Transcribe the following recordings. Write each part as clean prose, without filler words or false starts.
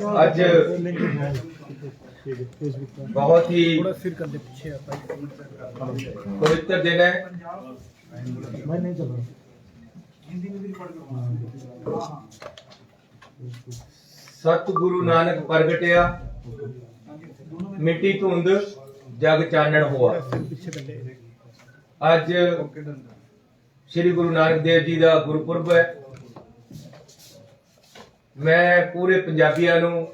आज बहुत ही पवित्र दिन है। सतगुरु नानक प्रगटिया, मिट्टी धुंध जग चानण हुआ। आज श्री गुरु नानक देव जी का गुरपुरब है। मैं पूरे पंजाबियों नूं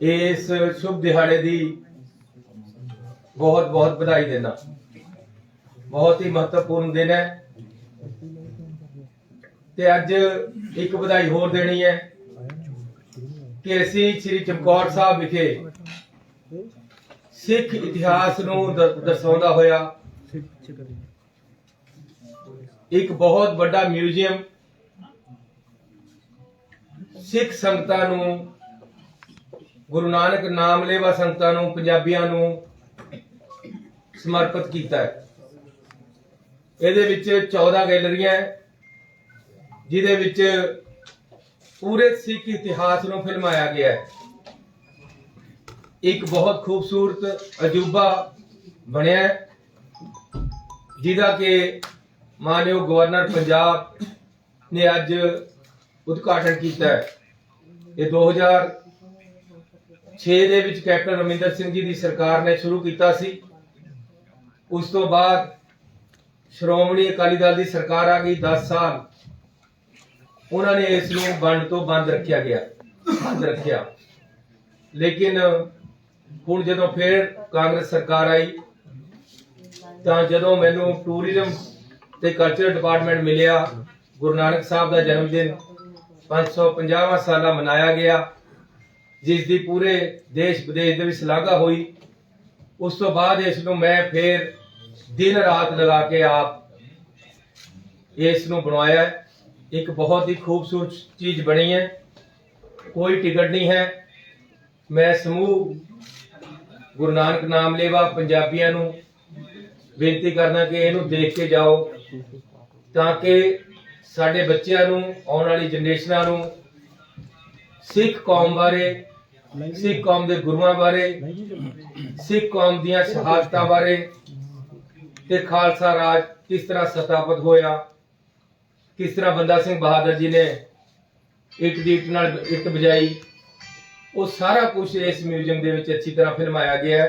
इस शुभ दिहाड़े की बहुत बहुत बधाई देना। बहुत ही महत्वपूर्ण दिन है। ते अज एक बधाई होर देनी है कि असी श्री चमकौर साहब विखे सिख इतिहास नूं दर्शाउंदा होया एक बहुत बड़ा म्यूजियम सिख संगतां नूं, गुरु नानक नाम लेवा संगतां नूं, पंजाबियां नूं समर्पित कीता है। इहदे विच 14 गैलरियां जिहदे विच पूरे सिख इतिहास नूं फिल्माया गया है। एक बहुत खूबसूरत अजूबा बनया है जिहदा कि मानयोग गवर्नर पंजाब ने अज उद्घाटन किया है। ये 2006 दे विच कैप्टन अमरिंदर सिंह जी की सरकार ने शुरू किया सी। उस तो बाद श्रोमणी अकाली दल की सरकार आ गई। 10 साल उन्होंने इसनूं बंद तो बंद रखिया। लेकिन हुण जदों फिर कांग्रेस सरकार आई तां जदों मैनूं टूरिज्म ते कल्चरल डिपार्टमेंट मिलिया, गुरु नानक साहब का जन्मदिन 550वां साला मनाया गया, जिसकी पूरे देश विदेश दे विच शलाघा हुई। उस तो बाद इसनूं मैं फिर दिन रात लगा के आप इसनूं बनवाया है। एक बहुत ही खूबसूरत चीज बनी है, कोई टिकट नहीं है। मैं समूह गुरु नानक नाम लेवा पंजाबियों नूं बेनती करना कि इहनूं देख के जाओ ताकि साडे बच्चियां नूं, आउण वाली जनरेशनां नूं सिख कौम बारे, सिख कौम दे गुरुआं बारे, सिख कौम दीयां शहादतां बारे ते खालसा राज किस तरह स्थापित होया, किस तरह बंदा सिंह बहादुर जी ने इट दी इट नाल इट बजाई, वो सारा कुछ इस म्यूजियम दे विच अच्छी तरह फिल्माया गया है।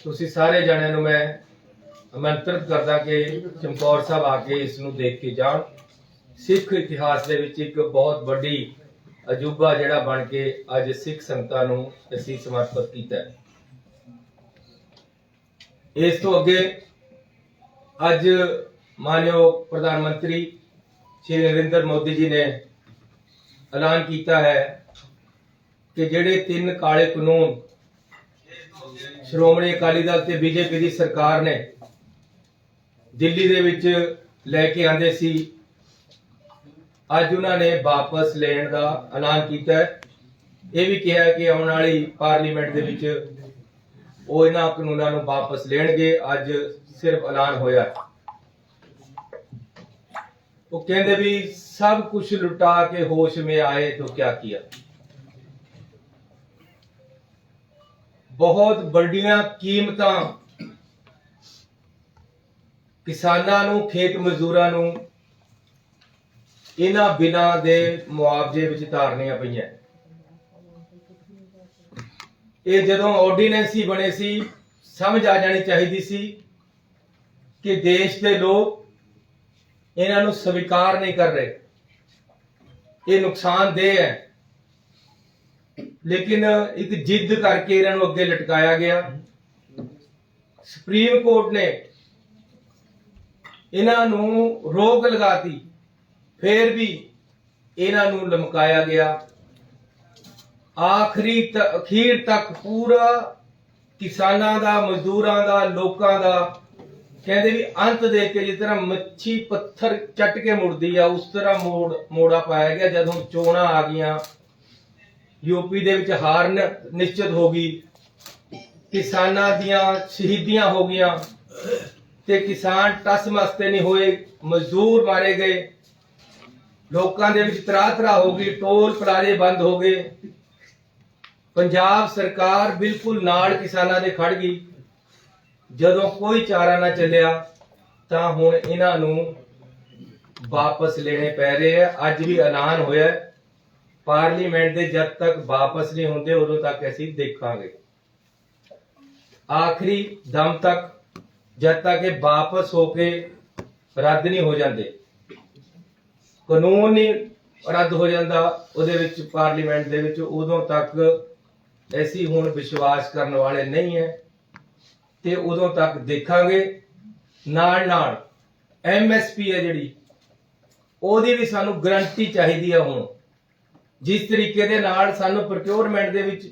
तुसीं सारे जणिਆਂ ਨੂੰ मैं आमंत्रित करदा कि चमकौर साहब आके इसनूं देख के जाण। सिख इतिहास दे विच एक बहुत बड़ी अजूबा जिहड़ा बन के अज सिख संगतां नूं असीं समर्पित कीता है। इस तो अगे अज मानयोग प्रधानमंत्री श्री नरेंद्र मोदी जी ने ऐलान किया है कि जिहड़े 3 काले कानून श्रोमणी अकाली दल ते बीजेपी की सरकार ने दिल्ली दे विच लैके आंदे सी, अज उन्होंने वापस लेने का ऐलान किया है। यह भी कहा है कि आने वाली पार्लीमेंट दे विच वो इन्हां कानूनां नूं वापस लेणगे। अज सिर्फ ऐलान होया। वो कहते भी सब कुछ लुटा के होश में आए तो क्या किया। बहुत बड़ियां कीमतां किसानां नूं, खेत मजदूरां नूं इन्हां बिना दे मुआवजे विच तारनियां पईयां। ये जदों ऑर्डीनेंस ही बने सी, समझ आ जानी चाहिए सी कि देश के लोग इन्हां नूं स्वीकार नहीं कर रहे, ये नुकसानदेह है। लेकिन एक जिद करके इन्हां नूं अगे लटकाया गया। सुप्रीम कोर्ट ने इन्हां नूं रोक लगाती, फिर भी इन्हां नूं लमकाया गया। अखीर तक पूरा किसानां दा, मजदूरां दा, लोकां दा कहते भी अंत देख के जिस तरह मच्छी पत्थर चट के मुड़दी है उस तरह मोड़ा पाया गया। जदों चोणां आ गईयां, यूपी दे विच हार निश्चित हो गई, किसानां दियां शहीदियां हो गईयां ते किसान टस मस्ते नहीं होए, मजदूर मारे गए। ਲੋਕਾਂ ਦੇ ਵਿੱਚ ਤਰਾਹ ਤਰਾਹ ਹੋ ਗਈ, ਟੋਲ ਪਲਾਜ਼ੇ ਬੰਦ ਹੋ ਗਏ। ਪੰਜਾਬ ਸਰਕਾਰ ਬਿਲਕੁਲ ਨਾਲ ਕਿਸਾਨਾਂ ਦੇ ਖੜ ਗਈ। ਜਦੋਂ ਕੋਈ ਚਾਰਾ ਨਾ ਚੱਲਿਆ ਤਾਂ ਹੁਣ ਇਹਨਾਂ ਨੂੰ ਵਾਪਸ ਲੈਣੇ ਪੈ ਰਹੇ ਆ। ਅੱਜ ਵੀ ਐਲਾਨ ਹੋਇਆ ਪਾਰਲੀਮੈਂਟ ਦੇ, ਜਦ ਤੱਕ ਵਾਪਸ ਨਹੀਂ ਹੁੰਦੇ ਉਦੋਂ ਤੱਕ ਅਸੀਂ ਦੇਖਾਂਗੇ, ਆਖਰੀ ਦਮ ਤੱਕ, ਜਦ ਤੱਕ ਇਹ ਵਾਪਸ ਹੋ ਕੇ ਰੱਦ ਨਹੀਂ ਹੋ ਜਾਂਦੇ। ਕਾਨੂੰਨ ਨਹੀਂ ਰੱਦ ਹੋ ਜਾਂਦਾ ਉਹਦੇ ਵਿੱਚ, ਪਾਰਲੀਮੈਂਟ ਦੇ ਵਿੱਚ, ਉਦੋਂ ਤੱਕ ਅਸੀਂ ਹੁਣ ਵਿਸ਼ਵਾਸ ਕਰਨ ਵਾਲੇ ਨਹੀਂ ਹੈ ਤੇ ਉਦੋਂ ਤੱਕ ਦੇਖਾਂਗੇ। ਨਾਲ ਨਾਲ MSP ਹੈ ਜਿਹੜੀ, ਉਹਦੀ ਵੀ ਸਾਨੂੰ ਗਰੰਟੀ ਚਾਹੀਦੀ ਹੈ। ਹੁਣ ਜਿਸ ਤਰੀਕੇ ਦੇ ਨਾਲ ਸਾਨੂੰ ਪ੍ਰੋਕਿਉਰਮੈਂਟ ਦੇ ਵਿੱਚ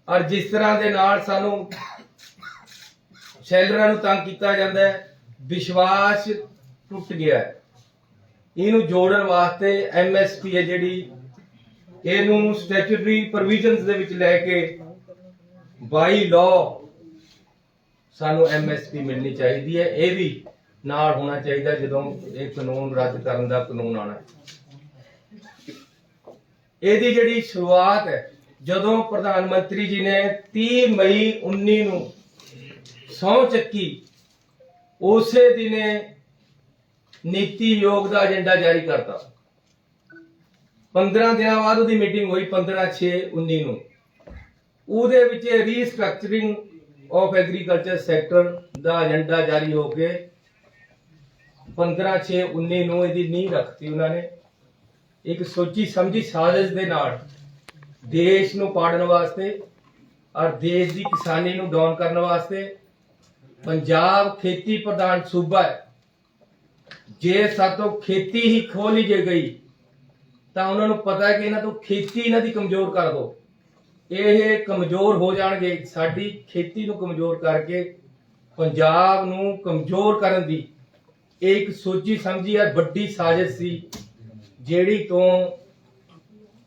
ਔਰ ਜਿਸ ਤਰ੍ਹਾਂ ਦੇ ਨਾਲ ਸਾਨੂੰ ਸ਼ੈਲਰਾਂ ਨੂੰ ਤੰਗ ਕੀਤਾ ਜਾਂਦਾ ਹੈ, ਵਿਸ਼ਵਾਸ ਟੁੱਟ ਗਿਆ ਹੈ। ਇਹਨੂੰ ਜੋੜਨ ਵਾਸਤੇ MSP ਹੈ ਜਿਹੜੀ, ਇਹਨੂੰ ਸਟੈਚੂਟਰੀ ਪ੍ਰੋਵੀਜ਼ਨਸ ਦੇ ਵਿੱਚ ਲੈ ਕੇ ਬਾਈ ਲਾਅ ਸਾਨੂੰ MSP ਮਿਲਣੀ ਚਾਹੀਦੀ ਹੈ। ਇਹ ਵੀ ਨਾਲ ਹੋਣਾ ਚਾਹੀਦਾ ਜਦੋਂ ਇਹ ਕਾਨੂੰਨ ਰੱਦ ਕਰਨ ਦਾ ਕਾਨੂੰਨ ਆਣਾ। ਇਹਦੀ ਜਿਹੜੀ ਸ਼ੁਰੂਆਤ ਹੈ, ਜਦੋਂ ਪ੍ਰਧਾਨ ਮੰਤਰੀ ਜੀ ਨੇ 30 ਮਈ 19 ਨੂੰ ਸਹੁੰ ਚੱਕੀ, ਉਸੇ ਦਿਨੇ ਨੀਤੀ ਆਯੋਗ ਦਾ ਏਜੰਡਾ ਜਾਰੀ ਕਰਤਾ। 15 ਦਿਨਾਂ ਬਾਅਦ ਉਹਦੀ ਮੀਟਿੰਗ ਹੋਈ 15/6/19 ਨੂੰ। ਉਹਦੇ ਵਿੱਚ ਰੀਸਟਰਕਚਰਿੰਗ ਆਫ ਐਗਰੀਕਲਚਰ ਸੈਕਟਰ ਦਾ ਏਜੰਡਾ ਜਾਰੀ ਹੋ ਕੇ 15/6/19 ਨੂੰ ਇਹਦੀ ਨੀਂਹ ਰੱਖਤੀ ਉਹਨਾਂ ਨੇ। ਇੱਕ ਸੋਚੀ ਸਮਝੀ ਸਾਜ਼ਿਸ਼ ਦੇ ਨਾਲ ਦੇਸ਼ ਨੂੰ ਪਾੜਨ ਵਾਸਤੇ ਔਰ ਦੇਸ਼ ਦੀ ਕਿਸਾਨੀ ਨੂੰ ਡਾਊਨ ਕਰਨ ਵਾਸਤੇ। ਪੰਜਾਬ ਖੇਤੀ ਪ੍ਰਧਾਨ ਸੂਬਾ ਹੈ, ਜੇ ਸਾਤੋਂ ਖੇਤੀ ਹੀ ਖੋਹ ਲਈ ਜੇ ਗਈ ਤਾਂ ਉਹਨਾਂ ਨੂੰ ਪਤਾ ਹੈ ਕਿ ਇਹਨਾਂ ਤੋਂ ਖੇਤੀ ਇਹਨਾਂ ਦੀ ਕਮਜ਼ੋਰ ਕਰ ਦੋ, ਇਹ ਕਮਜ਼ੋਰ ਹੋ ਜਾਣਗੇ। ਸਾਡੀ ਖੇਤੀ ਨੂੰ ਕਮਜ਼ੋਰ ਕਰਕੇ ਪੰਜਾਬ ਨੂੰ ਕਮਜ਼ੋਰ ਕਰਨ ਦੀ ਇਹ ਇੱਕ ਸੋਚੀ ਸਮਝੀ ਹੈ ਵੱਡੀ ਸਾਜ਼ਿਸ਼ ਸੀ, ਜਿਹੜੀ ਤੋਂ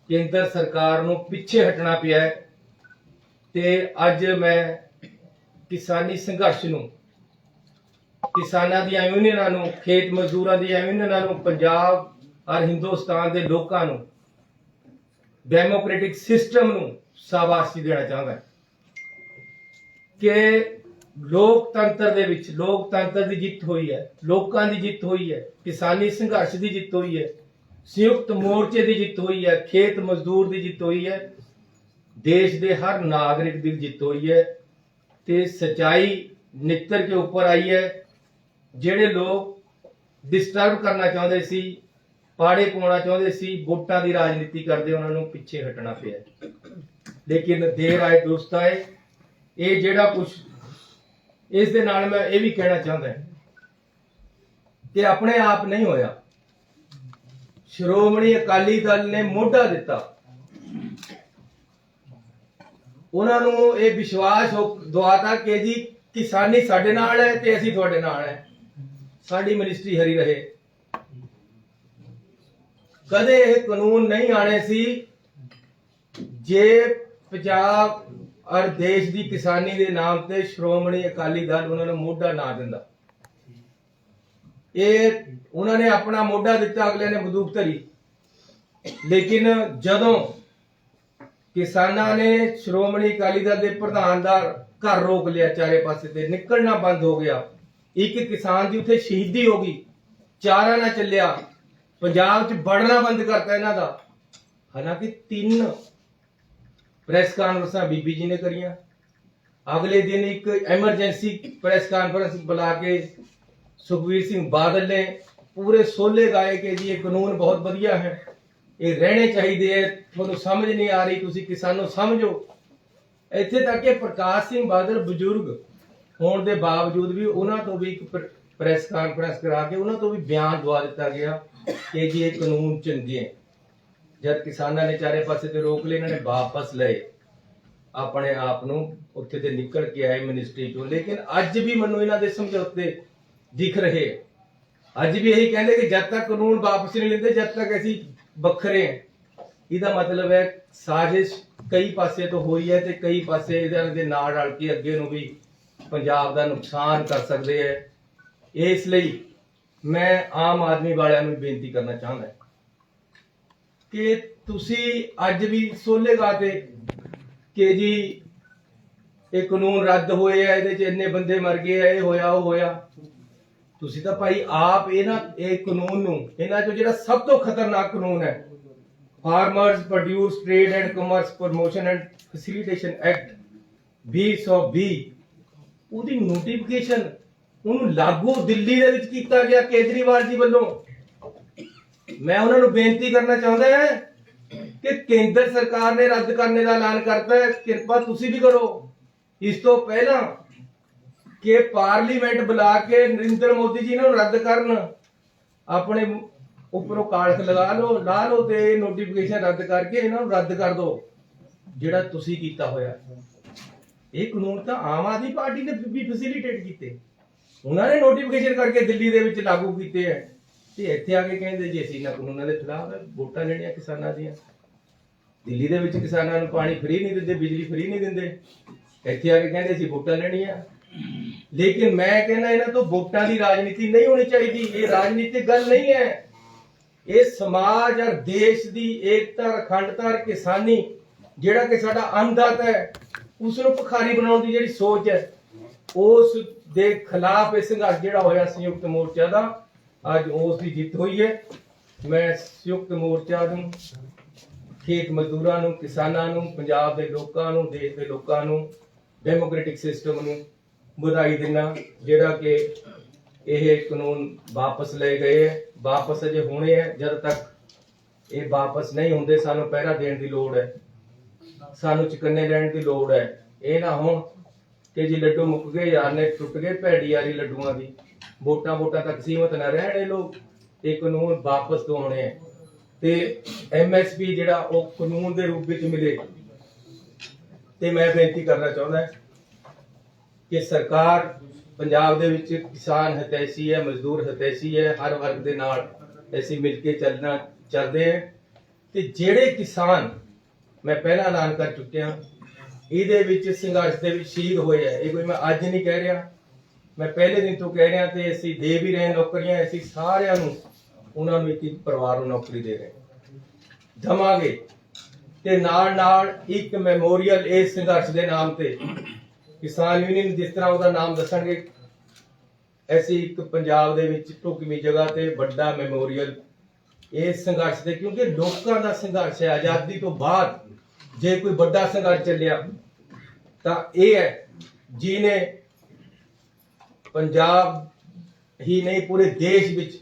ਕੇਂਦਰ ਸਰਕਾਰ ਨੂੰ ਪਿੱਛੇ ਹਟਣਾ ਪਿਆ ਹੈ। ਤੇ ਅੱਜ ਮੈਂ ਕਿਸਾਨੀ ਸੰਘਰਸ਼ ਨੂੰ, ਕਿਸਾਨਾਂ ਦੀਆਂ ਯੂਨੀਅਨਾਂ ਨੂੰ, ਖੇਤ ਮਜ਼ਦੂਰਾਂ ਦੀਆਂ ਯੂਨੀਅਨਾਂ ਨੂੰ, ਪੰਜਾਬ ਔਰ ਹਿੰਦੁਸਤਾਨ ਦੇ ਲੋਕਾਂ ਨੂੰ, ਡੈਮੋਕ੍ਰੈਟਿਕ ਸਿਸਟਮ ਨੂੰ ਸ਼ਾਬਾਸ਼ੀ ਦੇਣਾ ਚਾਹੁੰਦਾ ਕਿ ਲੋਕਤੰਤਰ ਦੇ ਵਿੱਚ ਲੋਕਤੰਤਰ ਦੀ ਜਿੱਤ ਹੋਈ ਹੈ, ਲੋਕਾਂ ਦੀ ਜਿੱਤ ਹੋਈ ਹੈ, ਕਿਸਾਨੀ ਸੰਘਰਸ਼ ਦੀ ਜਿੱਤ ਹੋਈ ਹੈ, ਸੰਯੁਕਤ ਮੋਰਚੇ ਦੀ ਜਿੱਤ ਹੋਈ ਹੈ, ਖੇਤ ਮਜ਼ਦੂਰ ਦੀ ਜਿੱਤ ਹੋਈ ਹੈ, ਦੇਸ਼ ਦੇ ਹਰ ਨਾਗਰਿਕ ਦੀ ਜਿੱਤ ਹੋਈ ਹੈ। ਤੇ ਸच्चाई ਨਿੱਤਰ ਕੇ ਉੱਪਰ ਆਈ ਹੈ। ਜਿਹੜੇ ਲੋਕ ਡਿਸਟਰਬ ਕਰਨਾ ਚਾਹੁੰਦੇ ਸੀ, ਪਾੜੇ ਪਾਉਣਾ ਚਾਹੁੰਦੇ ਸੀ, ਵੋਟਾਂ ਦੀ ਰਾਜਨੀਤੀ ਕਰਦੇ, ਉਹਨਾਂ ਨੂੰ ਪਿੱਛੇ ਹਟਣਾ ਪਿਆ। ਲੇਕਿਨ ਦੇਰ ਆਏ ਦੁਰਸਤ ਆਏ। ਇਹ ਜਿਹੜਾ ਕੁਝ, ਇਸ ਦੇ ਨਾਲ ਮੈਂ ਇਹ ਵੀ ਕਹਿਣਾ ਚਾਹੁੰਦਾ ਕਿ ਆਪਣੇ ਆਪ ਨਹੀਂ ਹੋਇਆ। ਸ਼੍ਰੋਮਣੀ ਅਕਾਲੀ ਦਲ ਨੇ ਮੋਢਾ ਦਿੱਤਾ, ਉਹਨਾਂ ਨੂੰ ਇਹ ਵਿਸ਼ਵਾਸ ਦਵਾਤਾ ਕਿ ਜੀ ਕਿਸਾਨੀ ਸਾਡੇ ਨਾਲ ਹੈ ਤੇ ਅਸੀਂ ਤੁਹਾਡੇ ਨਾਲ ਹੈ, ਸਾਡੀ ਮਿਨਿਸਟਰੀ ਹਰੀ ਰਹੇ। ਕਦੇ ਇਹ ਕਾਨੂੰਨ ਨਹੀਂ ਆਣੇ ਸੀ ਜੇ ਪੰਜਾਬ ਔਰ ਦੇਸ਼ ਦੀ ਕਿਸਾਨੀ ਦੇ ਨਾਮ ਤੇ ਸ਼੍ਰੋਮਣੀ ਅਕਾਲੀ ਦਲ ਉਹਨਾਂ ਨੂੰ ਮੋਢਾ ਨਾ ਦਿੰਦਾ। ਇਹ ਉਹਨਾਂ ਨੇ ਆਪਣਾ ਮੋਢਾ ਦਿੱਤਾ, ਅਗਲੇ ਨੇ ਬੰਦੂਕ ਧਰੀ। ਲੇਕਿਨ ਜਦੋਂ ਕਿਸਾਨਾਂ ਨੇ ਸ਼੍ਰੋਮਣੀ ਅਕਾਲੀ ਦਲ ਦੇ ਪ੍ਰਧਾਨ ਦਾ ਘਰ ਰੋਕ ਲਿਆ, ਚਾਰੇ ਪਾਸੇ ਤੇ ਨਿਕਲਣਾ ਬੰਦ ਹੋ ਗਿਆ, ਇੱਕ ਕਿਸਾਨ ਦੀ ਉੱਥੇ ਸ਼ਹੀਦੀ ਹੋ ਗਈ, ਚਾਰਾ ਨਾ ਚੱਲਿਆ, ਪੰਜਾਬ 'ਚ ਵੜਨਾ ਬੰਦ ਕਰਤਾ ਇਹਨਾਂ ਦਾ। ਹਾਲਾਂਕਿ 3 ਪ੍ਰੈਸ ਕਾਨਫਰੰਸਾਂ ਬੀਬੀ ਜੀ ਨੇ ਕਰੀਆਂ। ਅਗਲੇ ਦਿਨ ਇੱਕ ਐਮਰਜੈਂਸੀ ਪ੍ਰੈਸ ਕਾਨਫਰੰਸ ਬੁਲਾ ਕੇ ਸੁਖਬੀਰ ਸਿੰਘ ਬਾਦਲ ਨੇ ਪੂਰੇ ਸੋਲੇ ਗਾਏ ਕਿ ਜੀ ਇਹ ਕਾਨੂੰਨ ਬਹੁਤ ਵਧੀਆ ਹੈ, ਇਹ ਰਹਿਣੇ ਚਾਹੀਦੇ ਹੈ, ਤੁਹਾਨੂੰ ਸਮਝ ਨਹੀਂ ਆ ਰਹੀ, ਤੁਸੀਂ ਕਿਸਾਨੋਂ ਸਮਝੋ। ਇੱਥੇ ਤੱਕ ਕਿ ਪ੍ਰਕਾਸ਼ ਸਿੰਘ ਬਾਦਲ ਬਜ਼ੁਰਗ ਹੋਣ ਦੇ ਬਾਵਜੂਦ ਵੀ ਉਹਨਾਂ ਤੋਂ ਵੀ ਇੱਕ ਪ੍ਰੈਸ ਕਾਨਫਰੰਸ ਕਰਾ ਕੇ ਉਹਨਾਂ ਤੋਂ ਵੀ ਬਿਆਨ ਦਵਾ ਦਿੱਤਾ ਗਿਆ ਕਿ ਜੀ ਇਹ ਕਾਨੂੰਨ ਚੰਗੇ ਹੈ। ਜਦ ਕਿਸਾਨਾਂ ਨੇ ਚਾਰੇ ਪਾਸੇ ਤੇ ਰੋਕ ਲਏ, ਇਹਨਾਂ ਨੇ ਵਾਪਸ ਲਏ, ਆਪਣੇ ਆਪ ਨੂੰ ਉੱਥੇ ਤੇ ਨਿਕਲ ਕੇ ਆਏ ਮਿਨਿਸਟਰੀ ਤੋਂ। ਲੇਕਿਨ ਅੱਜ ਵੀ ਮੈਨੂੰ ਇਹਨਾਂ ਦੇ ਸਮਝੌਤੇ ਦਿਖ ਰਹੇ। ਅੱਜ ਵੀ ਇਹੀ ਕਹਿੰਦੇ ਕਿ ਜਦ ਤੱਕ ਕਾਨੂੰਨ ਵਾਪਸ ਨਹੀਂ ਲੈਂਦੇ, ਜਦ ਤੱਕ ਅਸੀਂ ਵੱਖਰੇ ਹਾਂ। ਇਹਦਾ ਮਤਲਬ ਹੈ ਸਾਜ਼ਿਸ਼ ਕਈ ਪਾਸੇ ਤੋਂ ਹੋਈ ਹੈ ਤੇ ਕਈ ਪਾਸੇ ਇਹਨਾਂ ਦੇ ਨਾਲ ਰਲ ਕੇ ਅੱਗੇ ਨੂੰ ਵੀ ਪੰਜਾਬ ਦਾ ਨੁਕਸਾਨ ਕਰ ਸਕਦੇ ਹੈ। ਇਸ ਲਈ ਮੈਂ ਆਮ ਆਦਮੀ ਵਾਲਿਆਂ ਨੂੰ ਬੇਨਤੀ ਕਰਨਾ ਚਾਹੁੰਦਾ ਕਿ ਤੁਸੀਂ ਅੱਜ ਵੀ ਸੋਲੇ ਗਾਤੇ ਕਿ ਜੀ ਇਹ ਕਾਨੂੰਨ ਰੱਦ ਹੋਏ ਆ, ਇਹਦੇ ਚ ਇੰਨੇ ਬੰਦੇ ਮਰ ਗਏ ਆ, ਇਹ ਹੋਇਆ ਉਹ ਹੋਇਆ। ਤੁਸੀਂ ਤਾਂ ਭਾਈ ਆਪ ਇਹ ਕਾਨੂੰਨ ਨੂੰ, ਇਹਨਾਂ ਚੋਂ ਜਿਹੜਾ ਸਭ ਤੋਂ ਖਤਰਨਾਕ ਕਾਨੂੰਨ ਹੈ, farmers produce trade and commerce promotion and facilitation act 2020, ਉਹਦੀ ਨੋਟੀਫਿਕੇਸ਼ਨ, ਉਹਨੂੰ ਲਾਗੂ ਦਿੱਲੀ ਦੇ ਵਿੱਚ ਕੀਤਾ ਗਿਆ ਕੇਜਰੀਵਾਲ ਜੀ ਵੱਲੋਂ। ਮੈਂ ਉਹਨਾਂ ਨੂੰ ਬੇਨਤੀ ਕਰਨਾ ਚਾਹੁੰਦਾ ਹਾਂ ਕਿ ਕੇਂਦਰ ਸਰਕਾਰ ਨੇ ਰੱਦ ਕਰਨੇ ਦਾ ਐਲਾਨ ਕਰਤਾ ਹੈ, ਕਿਰਪਾ ਤੁਸੀਂ ਵੀ ਕਰੋ। ਇਸ ਤੋਂ ਪਹਿਲਾਂ ਕਿ ਪਾਰਲੀਮੈਂਟ ਬੁਲਾ ਕੇ ਨਰਿੰਦਰ ਮੋਦੀ ਜੀ ਨੂੰ ਰੱਦ ਕਰਨ, ਆਪਣੇ ਉੱਪਰੋਂ ਕਾਲਖ ਲਾ ਲਓ ਤੇ ਇਹ ਨੋਟੀਫਿਕੇਸ਼ਨ ਰੱਦ ਕਰਕੇ ਇਹਨਾਂ ਨੂੰ ਰੱਦ ਕਰ ਦਿਓ ਜਿਹੜਾ ਤੁਸੀਂ ਕੀਤਾ ਹੋਇਆ। ਇਹ ਕਾਨੂੰਨ ਤਾਂ ਆਮ ਆਦਮੀ ਪਾਰਟੀ ਨੇ ਵੀ ਫੈਸਿਲਿਟੇਟ ਕੀਤੇ, ਉਹਨਾਂ ਨੇ ਨੋਟੀਫਿਕੇਸ਼ਨ ਕਰਕੇ ਦਿੱਲੀ ਦੇ ਵਿੱਚ ਲਾਗੂ ਕੀਤੇ ਹੈ, ਤੇ ਇੱਥੇ ਆ ਕੇ ਕਹਿੰਦੇ ਜੀ ਅਸੀਂ ਇਹਨਾਂ ਕਾਨੂੰਨਾਂ ਦੇ ਖਿਲਾਫ ਹੈ, ਵੋਟਾਂ ਲੈਣੀਆਂ ਕਿਸਾਨਾਂ ਦੀਆਂ। ਦਿੱਲੀ ਦੇ ਵਿੱਚ ਕਿਸਾਨਾਂ ਨੂੰ ਪਾਣੀ ਫ੍ਰੀ ਨਹੀਂ ਦਿੰਦੇ, ਬਿਜਲੀ ਫ੍ਰੀ ਨਹੀਂ ਦਿੰਦੇ, ਇੱਥੇ ਆ ਕੇ ਕਹਿੰਦੇ ਅਸੀਂ ਵੋਟਾਂ ਲੈਣੀਆਂ। ਲੇਕਿਨ ਮੈਂ ਕਹਿੰਦਾ ਇਹਨਾਂ ਤੋਂ ਵੋਟਾਂ ਦੀ ਰਾਜਨੀਤੀ ਨਹੀਂ ਹੋਣੀ ਚਾਹੀਦੀ। ਇਹ ਰਾਜਨੀਤਿਕ ਗੱਲ ਨਹੀਂ ਹੈ, ਇਹ ਸਮਾਜ ਔਰ ਦੇਸ਼ ਦੀ ਏਕਤਾ, ਅਖੰਡਤਾ, ਕਿਸਾਨੀ, ਜਿਹੜਾ ਕਿ ਸਾਡਾ ਅੰਨਦਾਤਾ ਹੈ, ਉਸ ਨੂੰ ਭਿਖਾਰੀ ਬਣਾਉਣ ਦੀ ਜਿਹੜੀ ਸੋਚ ਹੈ, ਉਸ ਦੇ ਖਿਲਾਫ ਇਹ ਸੰਘਰਸ਼ ਜਿਹੜਾ ਹੋਇਆ ਸੰਯੁਕਤ ਮੋਰਚਾ ਦਾ, ਅੱਜ ਉਸ ਦੀ ਜਿੱਤ ਹੋਈ ਹੈ। ਮੈਂ ਸੰਯੁਕਤ ਮੋਰਚਾ ਨੂੰ, ਖੇਤ ਮਜ਼ਦੂਰਾਂ ਨੂੰ, ਕਿਸਾਨਾਂ ਨੂੰ, ਪੰਜਾਬ ਦੇ ਲੋਕਾਂ ਨੂੰ, ਦੇਸ਼ ਦੇ ਲੋਕਾਂ ਨੂੰ, ਡੈਮੋਕ੍ਰੈਟਿਕ ਸਿਸਟਮ ਨੂੰ ਵਧਾਈ ਦਿੰਦਾ ਜਿਹੜਾ ਕਿ ਇਹ ਕਾਨੂੰਨ ਵਾਪਸ ਲਏ ਗਏ ਹੈ। ਵਾਪਸ ਅਜੇ ਹੋਣੇ ਹੈ, ਜਦ ਤੱਕ ਇਹ ਵਾਪਸ ਨਹੀਂ ਹੁੰਦੇ ਸਾਨੂੰ ਪਹਿਰਾ ਦੇਣ ਦੀ ਲੋੜ ਹੈ, ਸਾਨੂੰ ਚੁਕੰਨੇ ਲੈਣ ਦੀ ਲੋੜ ਹੈ। ਇਹ ਨਾ ਹੋਣ ਕਿ ਜੀ ਲੱਡੂ ਮੁੱਕ ਗਏ, ਯਾਰ ਨੇ ਟੁੱਟ ਗਏ, ਭੈੜੀ ਯਾਰੀ ਲੱਡੂਆਂ ਦੀ, ਵੋਟਾਂ ਤੱਕ ਸੀਮਤ ਨਾ ਰਹਿਣ ਇਹ ਲੋਕ। ਇਹ ਕਾਨੂੰਨ ਵਾਪਸ ਦਵਾਉਣੇ ਹੈ ਤੇ MSP ਜਿਹੜਾ ਉਹ ਕਾਨੂੰਨ ਦੇ ਰੂਪ ਵਿੱਚ ਮਿਲੇ। ਤੇ ਮੈਂ ਬੇਨਤੀ ਕਰਨਾ ਚਾਹੁੰਦਾ ਕਿ ਸਰਕਾਰ ਪੰਜਾਬ ਦੇ ਵਿੱਚ ਕਿਸਾਨ ਹਿਤੈਸ਼ੀ ਹੈ, ਮਜ਼ਦੂਰ ਹਿਤੈਸ਼ੀ ਹੈ, ਹਰ ਵਰਗ ਦੇ ਨਾਲ ਅਸੀਂ ਮਿਲ ਕੇ ਚੱਲਦੇ ਹਾਂ। ਤੇ ਜਿਹੜੇ ਕਿਸਾਨ, ਮੈਂ ਪਹਿਲਾਂ ਐਲਾਨ ਕਰ ਚੁੱਕਿਆ, ਇਹਦੇ ਵਿੱਚ ਸੰਘਰਸ਼ ਦੇ ਵਿੱਚ ਸ਼ਹੀਦ ਹੋਏ ਆ, ਇਹ ਕੋਈ ਮੈਂ ਅੱਜ ਨਹੀਂ ਕਹਿ ਰਿਹਾ, ਮੈਂ ਪਹਿਲੇ ਦਿਨ ਤੋਂ ਕਹਿ ਰਿਹਾ, ਤੇ ਅਸੀਂ ਦੇ ਵੀ ਰਹੇ ਨੌਕਰੀਆਂ, ਅਸੀਂ ਸਾਰਿਆਂ ਨੂੰ, ਉਹਨਾਂ ਨੂੰ ਇੱਕ ਪਰਿਵਾਰ ਨੂੰ ਨੌਕਰੀ ਦੇ ਰਹੇ ਦਵਾਂਗੇ। ਤੇ ਨਾਲ ਇੱਕ ਮੈਮੋਰੀਅਲ ਇਸ ਸੰਘਰਸ਼ ਦੇ ਨਾਮ ਤੇ ਕਿਸਾਨ ਯੂਨੀਅਨ ਜਿਸ ਤਰ੍ਹਾਂ ਉਹਦਾ ਨਾਮ ਦੱਸਣਗੇ, ਐਸੀ ਇੱਕ ਪੰਜਾਬ ਦੇ ਵਿੱਚ ਢੁਕਵੀਂ ਜਗ੍ਹਾ ਤੇ ਵੱਡਾ ਮੈਮੋਰੀਅਲ ਇਸ ਸੰਘਰਸ਼ ਦੇ, ਕਿਉਂਕਿ ਲੋਕਾਂ ਦਾ ਸੰਘਰਸ਼ ਹੈ। ਆਜ਼ਾਦੀ ਤੋਂ ਬਾਅਦ ਜੇ ਕੋਈ ਵੱਡਾ ਸੰਘਰਸ਼ ਚੱਲਿਆ ਤਾਂ ਇਹ ਹੈ, ਜਿਹਨੇ ਪੰਜਾਬ ਹੀ ਨਹੀਂ ਪੂਰੇ ਦੇਸ਼ ਵਿੱਚ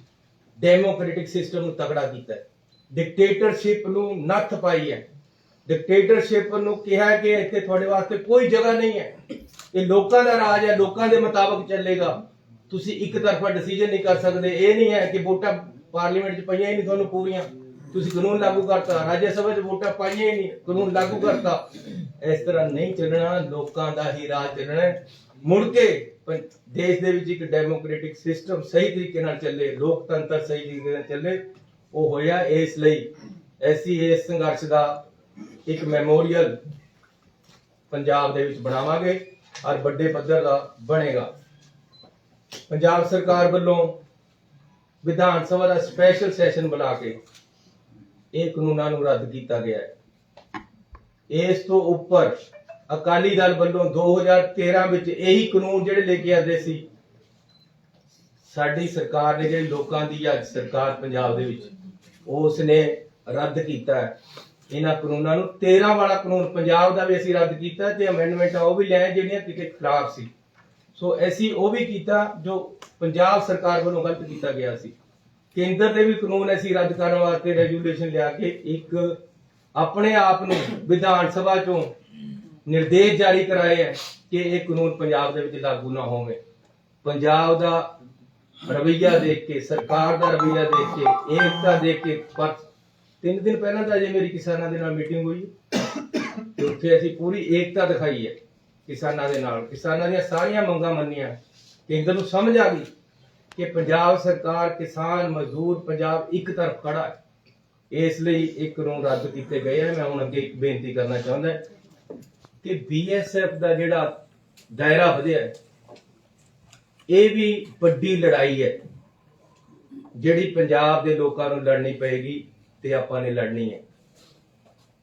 ਡੈਮੋਕ੍ਰੈਟਿਕ ਸਿਸਟਮ ਨੂੰ ਤਕੜਾ ਕੀਤਾ ਹੈ, ਡਿਕਟੇਟਰਸ਼ਿਪ ਨੂੰ ਨੱਥ ਪਾਈ ਹੈ, ਡਿਕਟੇਟਰਸ਼ਿਪ ਨੂੰ ਕਿਹਾ ਕਿ ਇੱਥੇ ਤੁਹਾਡੇ ਵਾਸਤੇ ਕੋਈ ਜਗ੍ਹਾ ਨਹੀਂ ਹੈ, ਇਹ ਲੋਕਾਂ ਦਾ ਰਾਜ ਹੈ, ਲੋਕਾਂ ਦੇ ਮੁਤਾਬਕ ਚੱਲੇਗਾ, ਤੁਸੀਂ ਇੱਕ ਤਰਫਾ ਡਿਸੀਜਨ ਨਹੀਂ ਕਰ ਸਕਦੇ। ਇਹ ਨਹੀਂ ਹੈ ਕਿ ਵੋਟਾਂ ਪਾਰਲੀਮੈਂਟ 'ਚ ਪਈਆਂ ਹੀ ਨਹੀਂ ਤੁਹਾਨੂੰ ਪੂਰੀਆਂ, ਤੁਸੀਂ ਕਾਨੂੰਨ ਲਾਗੂ ਕਰਤਾ, ਰਾਜ ਸਭਾ 'ਚ ਵੋਟਾਂ ਪਾਈਆਂ ਹੀ ਨਹੀਂ, ਕਾਨੂੰਨ ਲਾਗੂ ਕਰਤਾ। ਇਸ ਤਰ੍ਹਾਂ ਨਹੀਂ ਚੱਲਣਾ, ਲੋਕਾਂ ਦਾ ਹੀ ਰਾਜ ਚੱਲਣਾ। ਮੁੜ ਕੇ ਦੇਸ਼ ਦੇ ਵਿੱਚ ਇੱਕ ਡੈਮੋਕ੍ਰੈਟਿਕ ਸਿਸਟਮ ਸਹੀ ਤਰੀਕੇ ਨਾਲ ਚੱਲੇ, ਲੋਕਤੰਤਰ ਸਹੀ ਤਰੀਕੇ ਨਾਲ ਚੱਲੇ, ਉਹ ਹੋਇਆ। ਇਸ ਲਈ ਇਸ ਸੰਘਰਸ਼ ਦਾ ਇੱਕ ਮੈਮੋਰੀਅਲ ਪੰਜਾਬ ਦੇ ਵਿੱਚ ਬਣਾਵਾਂਗੇ ਔਰ ਵੱਡੇ ਪੱਧਰ ਦਾ ਬਣੇਗਾ। ਪੰਜਾਬ ਸਰਕਾਰ ਵੱਲੋਂ ਵਿਧਾਨ ਸਭਾ ਦਾ ਸਪੈਸ਼ਲ ਸੈਸ਼ਨ ਬੁਲਾ ਕੇ ਇਹ ਕਾਨੂੰਨਾਂ ਨੂੰ ਰੱਦ ਕੀਤਾ ਗਿਆ ਹੈ। ਇਸ ਤੋਂ ਉੱਪਰ ਅਕਾਲੀ ਦਲ ਵੱਲੋਂ 2013 ਵਿੱਚ ਇਹੀ ਕਾਨੂੰਨ ਜਿਹੜੇ ਲੈ ਕੇ ਆਦੇ ਸੀ, ਸਾਡੀ ਸਰਕਾਰ ਨੇ, ਜਿਹੜੀ ਲੋਕਾਂ ਦੀ ਅੱਜ ਸਰਕਾਰ ਪੰਜਾਬ ਦੇ ਵਿੱਚ, ਉਸ ਨੇ ਰੱਦ ਕੀਤਾ ਹੈ ਇਹਨਾਂ ਕਾਨੂੰਨਾਂ ਨੂੰ। 13 ਵਾਲਾ ਕਾਨੂੰਨ ਪੰਜਾਬ ਦਾ ਵੀ ਅਸੀਂ ਰੱਦ ਕੀਤਾ ਤੇ ਅਮੈਂਡਮੈਂਟਾਂ ਉਹ ਵੀ ਲਿਆਏ ਜਿਹੜੀਆਂ ਕਿਤੇ ਖਰਾਬ ਸੀ, ਸੋ ਅਸੀਂ ਉਹ ਵੀ ਕੀਤਾ ਜੋ ਪੰਜਾਬ ਸਰਕਾਰ ਵੱਲੋਂ ਗਲਤ ਕੀਤਾ ਗਿਆ ਸੀ। ਕੇਂਦਰ ਦੇ ਵੀ ਕਾਨੂੰਨ ਅਸੀਂ ਰੱਦ ਕਰਨ ਵਾਸਤੇ ਰੈਜੂਲੇਸ਼ਨ ਲਿਆ ਕੇ ਇੱਕ ਆਪਣੇ ਆਪ ਨੂੰ ਵਿਧਾਨ ਸਭਾ ਚੋਂ ਨਿਰਦੇਸ਼ ਜਾਰੀ ਕਰਾਏ ਹੈ ਕਿ ਇਹ ਕਾਨੂੰਨ ਪੰਜਾਬ ਦੇ ਵਿੱਚ ਲਾਗੂ ਨਾ ਹੋਵੇ। ਪੰਜਾਬ ਦਾ ਰਵੱਈਆ ਦੇਖ ਕੇ, ਸਰਕਾਰ ਦਾ ਰਵੱਈਆ ਦੇਖ ਕੇ, ਏਕਤਾ ਦੇਖ ਕੇ, ਪਰ 3 ਦਿਨ ਪਹਿਲਾਂ ਤਾਂ ਅਜੇ ਮੇਰੀ ਕਿਸਾਨਾਂ ਦੇ ਨਾਲ ਮੀਟਿੰਗ ਹੋਈ ਤੇ ਉੱਥੇ ਅਸੀਂ ਪੂਰੀ ਏਕਤਾ ਦਿਖਾਈ ਹੈ ਕਿਸਾਨਾਂ ਦੇ ਨਾਲ, ਕਿਸਾਨਾਂ ਦੀਆਂ ਸਾਰੀਆਂ ਮੰਗਾਂ ਮੰਨੀਆਂ। ਕੇਂਦਰ ਨੂੰ ਸਮਝ ਆ ਗਈ ਕਿ ਪੰਜਾਬ ਸਰਕਾਰ, ਕਿਸਾਨ, ਮਜ਼ਦੂਰ, ਪੰਜਾਬ ਇੱਕ ਤਰਫ ਖੜਾ ਹੈ। ਇਸ ਲਈ ਇਹ ਕਾਨੂੰਨ ਰੱਦ ਕੀਤੇ ਗਏ ਹੈ। ਮੈਂ ਹੁਣ ਅੱਗੇ ਇੱਕ ਬੇਨਤੀ ਕਰਨਾ ਚਾਹੁੰਦਾ ਕਿ BSF ਦਾ ਜਿਹੜਾ ਦਾਇਰਾ ਵਧਿਆ ਹੈ, ਇਹ ਵੀ ਵੱਡੀ ਲੜਾਈ ਹੈ ਜਿਹੜੀ ਪੰਜਾਬ ਦੇ ਲੋਕਾਂ ਨੂੰ ਲੜਨੀ ਪਏਗੀ। ਤੇ ਆਪਾਂ ਨੇ ਲੜਨੀ ਹੈ।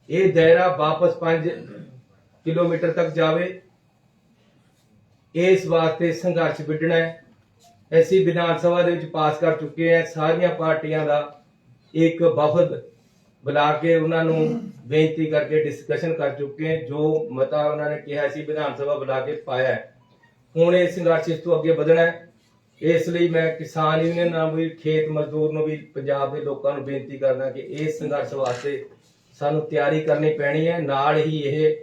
ਇਹ ਦਾਇਰਾ ਵਾਪਸ 5 ਕਿਲੋਮੀਟਰ ਤੱਕ ਜਾਵੇ, ਇਸ ਵਾਸਤੇ ਸੰਘਰਸ਼ ਵਿੱਢਣਾ ਹੈ। ਅਸੀਂ ਵਿਧਾਨ ਸਭਾ ਦੇ ਵਿੱਚ ਪਾਸ ਕਰ ਚੁੱਕੇ ਹਾਂ, ਸਾਰੀਆਂ ਪਾਰਟੀਆਂ ਦਾ ਇੱਕ ਵਫਦ ਬੁਲਾ ਕੇ ਉਹਨਾਂ ਨੂੰ ਬੇਨਤੀ ਕਰਕੇ ਡਿਸਕਸ਼ਨ ਕਰ ਚੁੱਕੇ ਹਾਂ। ਜੋ ਮਤਾ ਉਹਨਾਂ ਨੇ ਕਿਹਾ ਸੀ ਵਿਧਾਨ ਸਭਾ ਬੁਲਾ ਕੇ ਪਾਇਆ ਹੈ। ਹੁਣ ਇਹ ਸੰਘਰਸ਼ ਇਸ ਤੋਂ ਅੱਗੇ ਵਧਣਾ ਹੈ। ਇਸ ਲਈ ਮੈਂ ਕਿਸਾਨ ਯੂਨੀਅਨ ਨਾਲ ਵੀ, ਖੇਤ ਮਜ਼ਦੂਰ ਨੂੰ ਵੀ, ਪੰਜਾਬ ਦੇ ਲੋਕਾਂ ਨੂੰ ਬੇਨਤੀ ਕਰਦਾ ਕਿ ਇਸ ਸੰਘਰਸ਼ ਵਾਸਤੇ ਸਾਨੂੰ ਤਿਆਰੀ ਕਰਨੀ ਪੈਣੀ ਹੈ। ਨਾਲ ਹੀ ਇਹ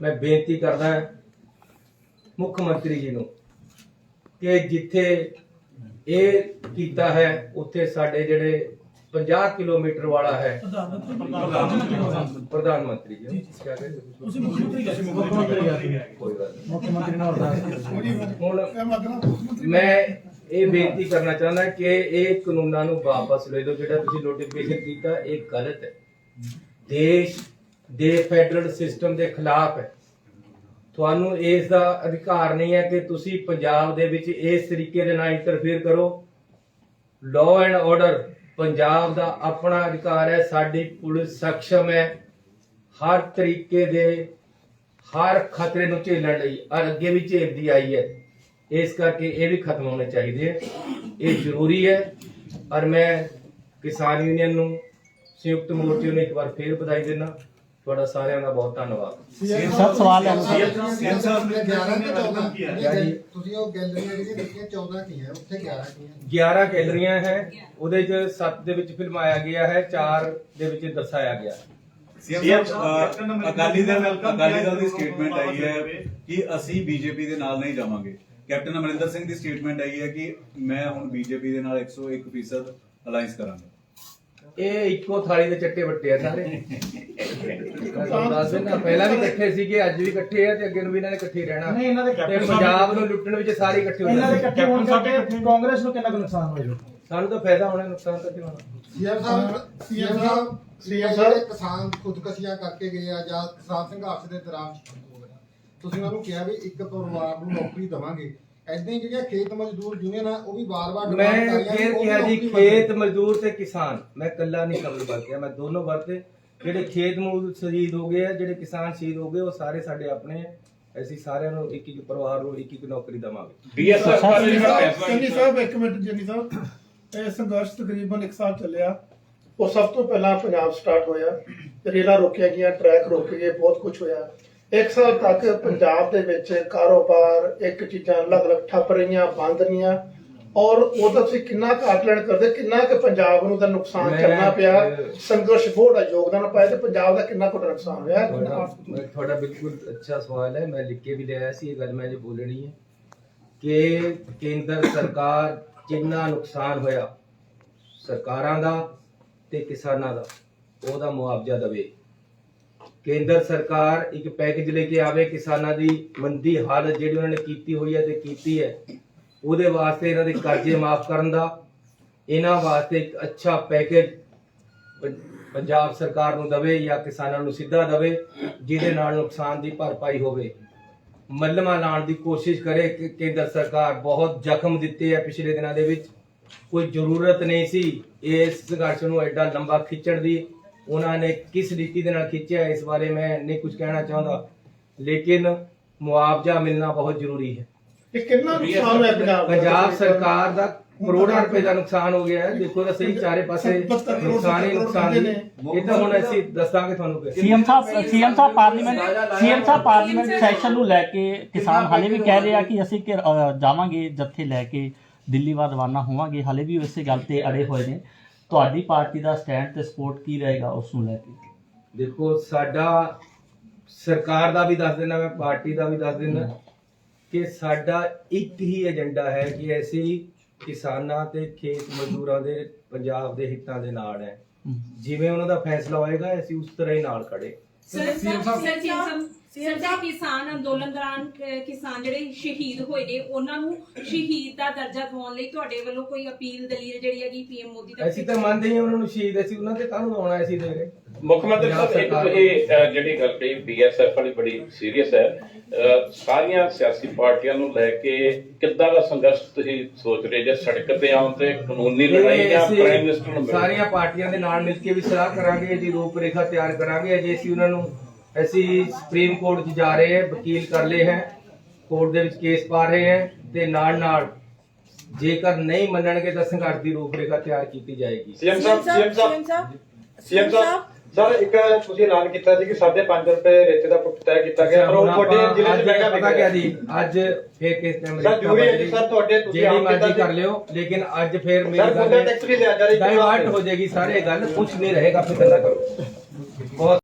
ਮੈਂ ਬੇਨਤੀ ਕਰਦਾ ਮੁੱਖ ਮੰਤਰੀ ਜੀ ਨੂੰ ਕਿ ਜਿੱਥੇ ਇਹ ਕੀਤਾ ਹੈ ਉੱਥੇ ਸਾਡੇ ਜਿਹੜੇ 50 ਕਿਲੋਮੀਟਰ ਵਾਲਾ ਹੈ ਪ੍ਰਧਾਨ ਮੰਤਰੀ ਜੀ ਕਿਆ ਕਹਿੰਦੇ ਤੁਸੀਂ ਮੁੱਖ ਮੰਤਰੀ ਕੋਈ ਗੱਲ ਨਹੀਂ, ਮੁੱਖ ਮੰਤਰੀ ਨਾਲ ਹੁਣ ਮੈਂ ਇਹ ਬੇਨਤੀ ਕਰਨਾ ਚਾਹੁੰਦਾ ਕਿ ਇਹ ਕਾਨੂੰਨਾਂ ਨੂੰ ਵਾਪਸ ਲੈ ਲਓ। ਜਿਹੜਾ ਤੁਸੀਂ ਨੋਟੀਫਿਕੇਸ਼ਨ ਕੀਤਾ ਇਹ ਗਲਤ ਹੈ, ਦੇਸ਼ ਦੇ ਫੈਡਰਲ ਸਿਸਟਮ ਦੇ ਖਿਲਾਫ ਹੈ। ਤੁਹਾਨੂੰ ਇਸ ਦਾ ਅਧਿਕਾਰ ਨਹੀਂ ਹੈ ਕਿ ਤੁਸੀਂ ਪੰਜਾਬ ਦੇ ਵਿੱਚ ਇਸ ਤਰੀਕੇ ਦੇ ਨਾਲ ਇੰਟਰਫੇਅਰ ਕਰੋ। ਲਾਅ ਐਂਡ ਆਰਡਰ ਪੰਜਾਬ ਦਾ ਆਪਣਾ ਅਧਿਕਾਰ ਹੈ। ਸਾਡੀ ਪੁਲਿਸ ਸક્ષਮ ਹੈ ਹਰ ਤਰੀਕੇ ਦੇ ਹਰ ਖਤਰੇ ਨੂੰ ਝੇਲਣ ਲਈ, ਔਰ ਅੱਗੇ ਵੀ ਝੇਲਦੀ ਆਈ ਹੈ। ਇਸ ਕਰਕੇ ਇਹ ਵੀ ਖਤਮ ਹੋਣੇ ਚਾਹੀਦੇ ਹੈ, ਇਹ ਜ਼ਰੂਰੀ ਹੈ। ਔਰ ਮੈਂ ਕਿਸਾਨ ਯੂਨੀਅਨ ਨੂੰ, ਸੰਯੁਕਤ ਮੋਰਚੇ ਨੂੰ ਇੱਕ ਵਾਰ ਫੇਰ ਵਧਾਈ ਦੇਣਾ। ਤੁਹਾਡਾ ਸਾਰਿਆਂ ਦਾ ਬਹੁਤ ਧੰਨਵਾਦ। ਸਭ ਸਵਾਲ ਹੈ ਸੀਐਮ ਸਾਹਿਬ ਨੇ 11 ਤੇ 14 ਕੀ ਹੈ ਜੀ? ਤੁਸੀਂ ਉਹ ਗੈਲਰੀਆਂ ਜਿਹੜੀਆਂ ਦੇਖੀਆਂ 14 ਕੀ ਹੈ, ਉੱਥੇ 11 ਕੀ ਹੈ? 11 ਗੈਲਰੀਆਂ ਹੈ, ਉਹਦੇ ਚ 7 ਦੇ ਵਿੱਚ ਫਿਲਮਾਇਆ ਗਿਆ ਹੈ, 4 ਦੇ ਵਿੱਚ ਦਰਸਾਇਆ ਗਿਆ ਹੈ। ਅਕਾਲੀ ਦਲ ਦੀ ਸਟੇਟਮੈਂਟ ਆਈ ਹੈ ਕਿ ਅਸੀਂ ਬੀਜੇਪੀ ਦੇ ਨਾਲ ਨਹੀਂ ਜਾਵਾਂਗੇ। ਕੈਪਟਨ ਅਮਰਿੰਦਰ ਸਿੰਘ ਦੀ ਸਟੇਟਮੈਂਟ ਆਈ ਹੈ ਕਿ ਮੈਂ ਹੁਣ ਬੀਜੇਪੀ ਦੇ ਨਾਲ 101% ਅਲਾਈਅੰਸ ਕਰਾਂਗਾ। ਇਹ ਇੱਕੋ ਥਾਲੀ ਦੇ ਚੱਟੇ ਵੱਟੇ ਆ ਸਾਰੇ। ਦੱਸ ਦੇਣਾ, ਪਹਿਲਾਂ ਵੀ ਇਕੱਠੇ ਸੀਗੇ, ਅੱਜ ਵੀ ਇਕੱਠੇ ਆ ਤੇ ਅੱਗੇ ਨੂੰ ਵੀ ਇਹਨਾਂ ਨੇ ਇਕੱਠੇ ਰਹਿਣਾ। ਨਹੀਂ, ਇਹਨਾਂ ਦੇ ਤੇ ਪੰਜਾਬ ਨੂੰ ਲੁੱਟਣ ਵਿੱਚ ਸਾਰੇ ਇਕੱਠੇ ਹੋ ਇਹਨਾਂ ਦੇ ਜਾਣਗੇ। ਇਕੱਠੇ ਹੋਣ ਕਰਕੇ ਕਾਂਗਰਸ ਨੂੰ ਕਿੰਨਾ ਕੁ ਨੁਕਸਾਨ ਹੋਏਗਾ? ਸਾਨੂੰ ਤਾਂ ਫਾਇਦਾ ਹੋਣਾ, ਨੁਕਸਾਨ ਤਾਂ ਕਿਉਂ ਹੋਣਾ? ਸੀਐਮ ਸਾਹਿਬ ਕਿਸਾਨ ਖੁਦਕਸ਼ੀਆਂ ਕਰਕੇ ਗਏ ਆ ਜਾਂ ਕਿਸਾਨ ਸੰਘਰਸ਼ ਦੇ ਦੌਰਾਨ ਤੁਸੀਂ ਉਹਨਾਂ ਨੂੰ ਕਿਹਾ ਵੀ ਇੱਕ ਪਰਿਵਾਰ ਨੂੰ ਨੌਕਰੀ ਦੇਵਾਂਗੇ। ਏਦਾਂ ਹੀ ਜਿਹੜੀਆਂ ਖੇਤ ਮਜ਼ਦੂਰ ਯੂਨੀਅਨ ਆ ਉਹ ਵੀ ਵਾਰ-ਵਾਰ ਮੈਂ ਫੇਰ ਕਿਹਾ ਜੀ, ਖੇਤ ਮਜ਼ਦੂਰ ਤੇ ਕਿਸਾਨ, ਮੈਂ ਇਕੱਲਾ ਨਹੀਂ ਸ਼ਬਦ ਵਰਤਿਆ, ਮੈਂ ਦੋਨੋਂ ਵਰਤੇ। ਜਿਹੜੇ ਖੇਤ ਮਜ਼ਦੂਰ ਸ਼ਹੀਦ ਹੋ ਗਏ ਆ, ਜਿਹੜੇ ਕਿਸਾਨ ਸ਼ਹੀਦ ਹੋ ਗਏ, ਉਹ ਸਾਰੇ ਸਾਡੇ ਆਪਣੇ ਆ। ਅਸੀਂ ਸਾਰਿਆਂ ਨੂੰ ਇੱਕ ਇੱਕ ਪਰਿਵਾਰ ਨੂੰ ਇੱਕ ਇੱਕ ਨੌਕਰੀ ਦੇਵਾਂਗੇ। ਜੰਨੀ ਸਾਹਿਬ ਇੱਕ ਮਿੰਟ, ਜੰਨੀ ਸਾਹਿਬ ਇਹ ਸੰਘਰਸ਼ ਤਕਰੀਬਨ 1 ਸਾਲ ਚੱਲਿਆ। ਉਹ ਸਭ ਤੋਂ ਪਹਿਲਾਂ ਪੰਜਾਬ ਸਟਾਰਟ ਹੋਇਆ, ਰੇਲਾਂ ਰੋਕੀਆਂ ਗਈਆਂ, ਟਰੈਕ ਰੋਕੇ ਗਏ, ਬਹੁਤ ਕੁਝ ਹੋਇਆ। 1 ਸਾਲ ਤੱਕ ਪੰਜਾਬ ਦੇ ਵਿੱਚ ਕਾਰੋਬਾਰ ਇੱਕ ਚੀਜ਼ਾਂ ਅਲੱਗ-ਅਲੱਗ ਠੱਪ ਰਹੀਆਂ, ਬੰਦ ਰਹੀਆਂ, ਔਰ ਉਹਦਾ ਤੁਸੀਂ ਕਿੰਨਾ ਆਕਲਨ ਕਰਦੇ, ਕਿੰਨਾ ਕਿ ਪੰਜਾਬ ਨੂੰ ਦਾ ਨੁਕਸਾਨ ਕਰਨਾ ਪਿਆ, ਸੰਘਰਸ਼ ਬਹੁਤ ਦਾ ਯੋਗਦਾਨ ਪਾਇਆ ਤੇ ਪੰਜਾਬ ਦਾ ਕਿੰਨਾ ਕੁ ਨੁਕਸਾਨ ਹੋਇਆ? ਤੁਹਾਡਾ ਬਿਲਕੁਲ ਅੱਛਾ ਸਵਾਲ ਹੈ, ਮੈਂ ਲਿਖ ਕੇ ਵੀ ਲਿਆ ਸੀ। ਇਹ ਗੱਲ ਮੈਂ ਜੇ ਬੋਲਣੀ ਹੈ ਕਿ ਕੇਂਦਰ ਸਰਕਾਰ ਜਿੰਨਾ ਨੁਕਸਾਨ ਹੋਇਆ ਸਰਕਾਰਾਂ ਦਾ ਤੇ ਕਿਸਾਨਾਂ ਦਾ, ਉਹਦਾ ਮੁਆਵਜ਼ਾ ਦੇਵੇ। ਕੇਂਦਰ ਸਰਕਾਰ ਇੱਕ ਪੈਕੇਜ ਲੈ ਕੇ ਆਵੇ, ਕਿਸਾਨਾਂ ਦੀ ਮੰਦੀ ਹਾਲਤ ਜਿਹੜੀ ਉਹਨਾਂ ਨੇ ਕੀਤੀ ਹੋਈ ਹੈ ਤੇ ਕੀਤੀ ਹੈ, ਉਹਦੇ ਵਾਸਤੇ ਇਹਨਾਂ ਦੇ ਕਰਜ਼ੇ ਮਾਫ ਕਰਨ ਦਾ, ਇਹਨਾਂ ਵਾਸਤੇ ਇੱਕ ਅੱਛਾ ਪੈਕੇਜ ਪੰਜਾਬ ਸਰਕਾਰ ਨੂੰ ਦੇਵੇ ਜਾਂ ਕਿਸਾਨਾਂ ਨੂੰ ਸਿੱਧਾ ਦੇਵੇ, ਜਿਹਦੇ ਨਾਲ ਨੁਕਸਾਨ ਦੀ ਭਰਪਾਈ ਹੋਵੇ। ਮੱਲਮਾਂ ਲਾਉਣ ਦੀ ਕੋਸ਼ਿਸ਼ ਕਰੇ ਕਿ ਕੇਂਦਰ ਸਰਕਾਰ ਬਹੁਤ ਜ਼ਖਮ ਦਿੱਤੇ ਆ ਪਿਛਲੇ ਦਿਨਾਂ ਦੇ ਵਿੱਚ। ਕੋਈ ਜ਼ਰੂਰਤ ਨਹੀਂ ਸੀ ਇਸ ਸੰਘਰਸ਼ ਨੂੰ ਐਡਾ ਲੰਬਾ ਖਿੱਚਣ ਦੀ। ਉਹਨਾਂ ਨੇ ਕਿਸ ਰੀਤੀ ਦੇ ਨਾਲ ਖਿੱਚਿਆ ਇਸ ਬਾਰੇ ਮੈਂ ਨਹੀਂ ਕੁਝ ਕਹਿਣਾ ਚਾਹੁੰਦਾ, ਲੇਕਿਨ ਮੁਆਵਜ਼ਾ ਮਿਲਣਾ ਬਹੁਤ ਜ਼ਰੂਰੀ ਹੈ। ਇਹ ਕਿੰਨਾ ਨੁਕਸਾਨ ਹੋਇਆ ਪੰਜਾਬ ਸਰਕਾਰ ਦਾ ਕਰੋੜਾਂ ਰੁਪਏ ਦਾ ਨੁਕਸਾਨ ਹੋ ਗਿਆ ਹੈ। ਦੇਖੋ ਤਾਂ ਸਹੀ, ਚਾਰੇ ਪਾਸੇ ਨੁਕਸਾਨ ਹੀ ਨੁਕਸਾਨ ਨੇ। ਇਹ ਤਾਂ ਹੁਣ ਅਸੀਂ ਦੱਸਾਂਗੇ ਤੁਹਾਨੂੰ। ਸੀਐਮ ਸਾਹਿਬ ਪਾਰਲੀਮੈਂਟ ਸੈਸ਼ਨ ਨੂੰ ਲੈ ਕੇ ਕਿਸਾਨ ਹਾਲੇ ਵੀ ਕਹਿ ਰਹੇ ਆ ਕਿ ਅਸੀਂ ਜਾਵਾਂਗੇ ਜੱਥੇ ਲੈ ਕੇ ਦਿੱਲੀ ਵੱਲ ਰਵਾਨਾ ਹੋਵਾਂਗੇ, ਹਾਲੇ ਵੀ ਉਸੇ ਗੱਲ ਤੇ ਅੜੇ ਹੋਏ ਨੇ। ਤੁਹਾਡੀ ਪਾਰਟੀ ਦਾ ਸਟੈਂਡ ਤੇ ਸਪੋਰਟ ਕੀ ਰਹੇਗਾ ਉਸ ਨੂੰ ਲੈ ਕੇ? ਦੇਖੋ, ਸਾਡਾ ਸਰਕਾਰ ਦਾ ਵੀ ਦੱਸ ਦੇਣਾ, ਮੈਂ ਪਾਰਟੀ ਦਾ ਵੀ ਦੱਸ ਦੇਣਾ ਕਿ ਸਾਡਾ ਇੱਕ ਹੀ ਏਜੰਡਾ ਹੈ ਕਿ ਅਸੀਂ ਕਿਸਾਨਾਂ ਤੇ ਖੇਤ ਮਜ਼ਦੂਰਾਂ ਦੇ ਪੰਜਾਬ ਦੇ ਹਿੱਤਾਂ ਦੇ ਨਾਲ ਹੈ। ਜਿਵੇਂ ਉਹਨਾਂ ਦਾ ਫੈਸਲਾ ਹੋਏਗਾ ਅਸੀਂ ਉਸ ਤਰ੍ਹਾਂ ਹੀ ਨਾਲ ਖੜੇ। ਸਰ ਕਿਸਾਨ ਅੰਦੋਲਨ ਦੌਰਾਨ ਕਿਸਾਨ ਜਿਹੜੇ ਸ਼ਹੀਦ ਹੋਏ ਨੇ ਉਹਨਾਂ ਨੂੰ ਸ਼ਹੀਦ ਦਾ ਦਰਜਾ ਦਿਵਾਉਣ ਲਈ ਤੁਹਾਡੇ ਵੱਲੋਂ ਕੋਈ ਅਪੀਲ ਦਲੀਲ ਜਿਹੜੀ ਹੈਗੀ ਪੀਐਮ ਮੋਦੀ ਤੱਕ? ਅਸੀਂ ਤਾਂ ਮੰਨਦੇ ਹੀ ਹਾਂ ਉਹਨਾਂ ਨੂੰ ਸ਼ਹੀਦ, ਅਸੀਂ ਉਹਨਾਂ ਤੇ ਕਾਹਨੂੰ ਆਉਣਾ ਅਸੀਂ ਦੇ ਰਹੇ। ਮੁੱਖ ਮੰਤਰੀ ਸਾਹਿਬ ਇੱਕ ਤੁਸੀਂ ਜਿਹੜੀ ਗੱਲ ਕਹੀ ਬੀਐਸਐਫ ਵਾਲੀ ਬੜੀ ਸੀਰੀਅਸ ਹੈ। ਸਾਰੀਆਂ ਸਿਆਸੀ ਪਾਰਟੀਆਂ ਨੂੰ ਲੈ ਕੇ ਕਿੱਦਾਂ ਦਾ ਸੰਘਰਸ਼ ਤੁਸੀਂ ਸੋਚ ਰਹੇ ਜੇ ਸੜਕ ਤੇ ਆਉਣ ਤੇ ਕਾਨੂੰਨੀ ਲੜਾਈ ਜਾਂ ਪ੍ਰਾਈਮ ਮਿਨਿਸਟਰ ਨੂੰ ਮਿਲਣ? ਸਾਰੀਆਂ ਪਾਰਟੀਆਂ ਦੇ ਨਾਲ ਮਿਲ ਕੇ ਵੀ ਸਲਾਹ ਕਰਾਂਗੇ, ਇਹਦੀ ਰੂਪ ਰੇਖਾ ਤਿਆਰ ਕਰਾਂਗੇ। ਅਜੇ ਅਸੀਂ ਉਹਨਾਂ ਨੂੰ ਸੁਪਰੀਮ ਕੋਰਟ 'ਚ ਜਾ ਰਹੇ ਹਾਂ, ਵਕੀਲ ਕਰ ਲਏ ਹੈ, ਕੋਰਟ ਦੇ ਵਿੱਚ ਕੇਸ ਪਾ ਰਹੇ ਹੈ ਤੇ ਨਾਲ ਜੇਕਰ ਨਹੀਂ ਮੰਨਣਗੇ ਤਾਂ ਸੰਘਰਸ਼ ਦੀ ਰੂਪ ਰੇਖਾ ਤਿਆਰ ਕੀਤੀ ਜਾਏਗੀ। ਸੀਐਮ ਸਾਹਿਬ ਸਰ ਇੱਕ ਤੁਸੀਂ ਐਲਾਨ ਕੀਤਾ ਸੀ ਕਿ 5.5 ਰੁਪਏ ਰੇਤੇ ਦਾ ਪੁੱਟ ਤੈਅ ਕੀਤਾ ਗਿਆ, ਪਰ ਉਹ ਤੁਹਾਡੇ ਜ਼ਿਲ੍ਹੇ 'ਚ ਮਹਿੰਗਾ ਪਤਾ ਕਿਆ ਜੀ, ਅੱਜ ਫੇਰ ਕਿਸ ਟਾਈਮ ਸਰ ਜ਼ਰੂਰੀ ਹੈ ਜੀ ਸਰ ਤੁਹਾਡੇ ਤੁਸੀਂ ਜਿਹੜੀ ਆਪ ਮਰਜ਼ੀ ਕੀਤਾ ਕਰ ਲਿਓ, ਲੇਕਿਨ ਅੱਜ ਫੇਰ ਸਰ ਮੇਰੀ ਗੁੰਡਾ ਟੈਕਸ ਵੀ ਲਿਆ ਜਾ ਰਿਹਾ ਡਾਇਵਰਟ ਹੋ ਜਾਏਗੀ, ਸਾਰੇ ਗੱਲ ਕੁਝ ਨਹੀਂ ਰਹੇਗਾ, ਫਿਕਰ ਨਾ ਕਰੋ। ਬਹੁਤ